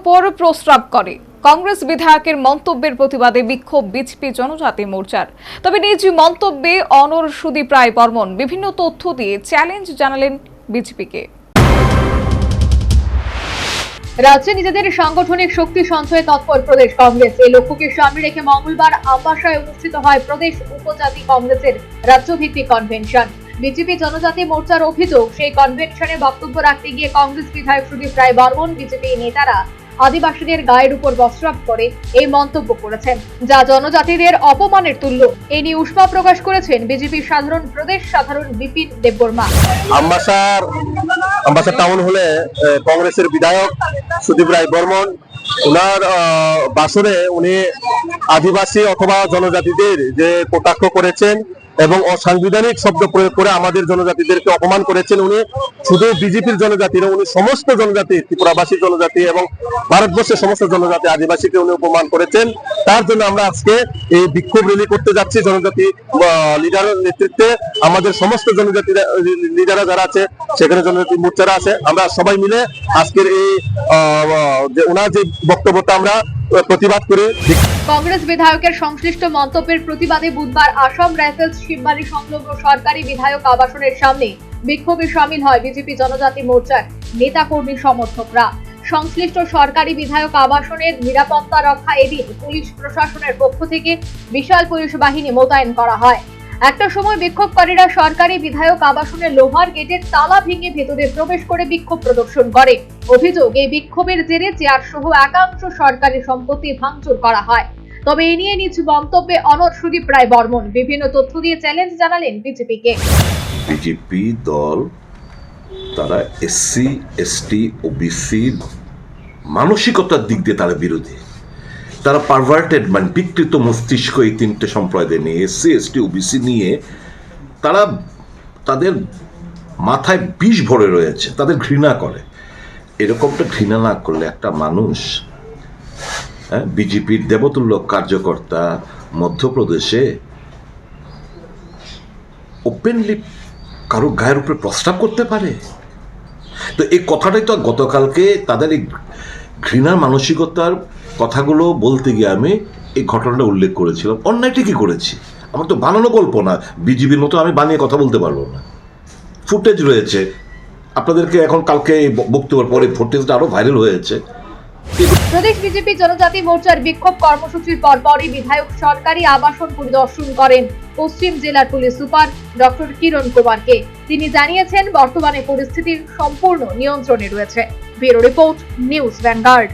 উপর প্রস্রাব করে। কংগ্রেস বিধায়কের মন্তব্যের প্রতিবাদে বিক্ষোভ বিজেপি জনজাতি মোর্চার। তবে নিজ মন্তব্যে অনর সুদীপ রায় বর্মন বিভিন্ন তথ্য দিয়ে চ্যালেঞ্জ জানালেন বিজেপিকে। রাজ্যে নিজেদের সাংগঠনিক শক্তি সঞ্চয়ে তৎপর প্রদেশ কংগ্রেস। এই লক্ষ্যকে সামনে রেখে মঙ্গলবার আমবাসায় অনুষ্ঠিত হয় প্রদেশ উপজাতি কংগ্রেসের রাজ্যভিত্তিক কনভেনশন। বিজেপি জনজাতি মোর্চার অভিযোগ, সেই কনভেনশনে বক্তব্য রাখতে গিয়ে কংগ্রেস বিধায়ক সুদীপ রায় বর্মন বিজেপি নেতারা আদিবাসীদের গায়ের উপর প্রস্রাব করে এই মন্তব্য করেছেন, যা জনজাতিদের অপমানের তুল্য। এই নিয়ে উষ্মা প্রকাশ করেছেন বিজেপির প্রদেশ সাধারণ বিপিন দেববর্মা। আমবাসা টাউন হলে কংগ্রেসের বিধায়ক সুদীপ রায় বর্মন ওনার বাসরে উনি আদিবাসী অথবা জনজাতিদের যে কটাক্ষ করেছেন এবং অসাংবিধানিক শব্দ প্রয়োগ করে আমাদের জনজাতিদেরকে অপমান করেছেন। উনি শুধু বিজেপির জনজাতি না, উনি সমস্ত জনজাতি, ত্রিপুরাবাসী জনজাতি এবং ভারতবর্ষের সমস্ত জনজাতি আদিবাসীকে উনি অপমান করেছেন। তার জন্য আমরা আজকে এই বিক্ষোভ র্যালি করতে যাচ্ছি জনজাতি লিডারের নেতৃত্বে। আমাদের সমস্ত জনজাতি লিডাররা যারা আছে, সেখানে জনজাতি মোর্চারা আছে, আমরা সবাই মিলে আজকের এই ওনার যে বক্তব্যটা আমরা প্রতিবাদ করি। কংগ্রেস বিধায়কের সংশ্লিষ্ট মন্তব্যের প্রতিবাদে বুধবার আসাম রাইফেলস শিববাড়ি সংলগ্ন সরকারি বিধায়ক আবাসনের সামনে বিক্ষোভে সামিল হয় বিজেপি জনজাতি মোর্চার নেতাকর্মী সমর্থকরা। সংশ্লিষ্ট সরকারি বিধায়ক আবাসনের নিরাপত্তা রক্ষা এদিন পুলিশ প্রশাসনের পক্ষ থেকে বিশাল পুলিশ বাহিনী মোতায়েন করা হয়। একটা সময় বিক্ষোভকারীরা সরকারি বিধায়ক আবাসনের লোহার গেটের তালা ভেঙে ভেতরে প্রবেশ করে বিক্ষোভ প্রদর্শন করে। অভিযোগ, এই বিক্ষোভের জেরে চেয়ার সহ একাংশ সরকারি সম্পত্তি ভাঙচুর করা হয়। তবে এ নিয়ে নিজ মন্তব্যে অনর সুদীপ রায় বর্মন বিভিন্ন তথ্য দিয়ে চ্যালেঞ্জ জানালেন বিজেপিকে। বিজেপি দল তারা এসসি এসটি ওবিসি মানসিকতার দিক দিয়ে তারা বিরোধী। তারা পারভার্টেড মানে বিকৃত মস্তিষ্ক এই তিনটে সম্প্রদায় নিয়ে, এসসি এসটি ওবিসি নিয়ে তারা তাদের মাথায় বিষ ভরে রয়েছে, তাদের ঘৃণা করে। এরকমটা ঘৃণা না করলে একটা মানুষ, বিজেপির দেবতুল্য কার্যকর্তা মধ্যপ্রদেশে ওপেনলি কারো গায়ের উপরে প্রস্তাব করতে পারে? তো এই কথাটাই তো গতকালকে তাদের এই ঘৃণার মানসিকতার কথাগুলো বলতে গিয়ে আমি এই ঘটনাটা উল্লেখ করেছিলাম। অন্যায়টা কি করেছি? আমার তো বানানো গল্প না, বিজেপির মতো আমি বানিয়ে কথা বলতে পারবো না। ফুটেজ রয়েছে, আপনাদেরকে এখন কালকে বক্তব্যের পরে ফুটেজটা আরো ভাইরাল হয়েছে। প্রদেশ বিজেপি জনজাতি মোর্চার বিক্ষোভ কর্মসূচির পরপরই বিধায়ক সরকারি আবাসন পরিদর্শন করেন পশ্চিম জেলার পুলিশ সুপার ডক্টর কিরণ কুমারকে। তিনি জানিয়েছেন বর্তমানে পরিস্থিতি সম্পূর্ণ নিয়ন্ত্রণে রয়েছে। Bureau report, news vanguard.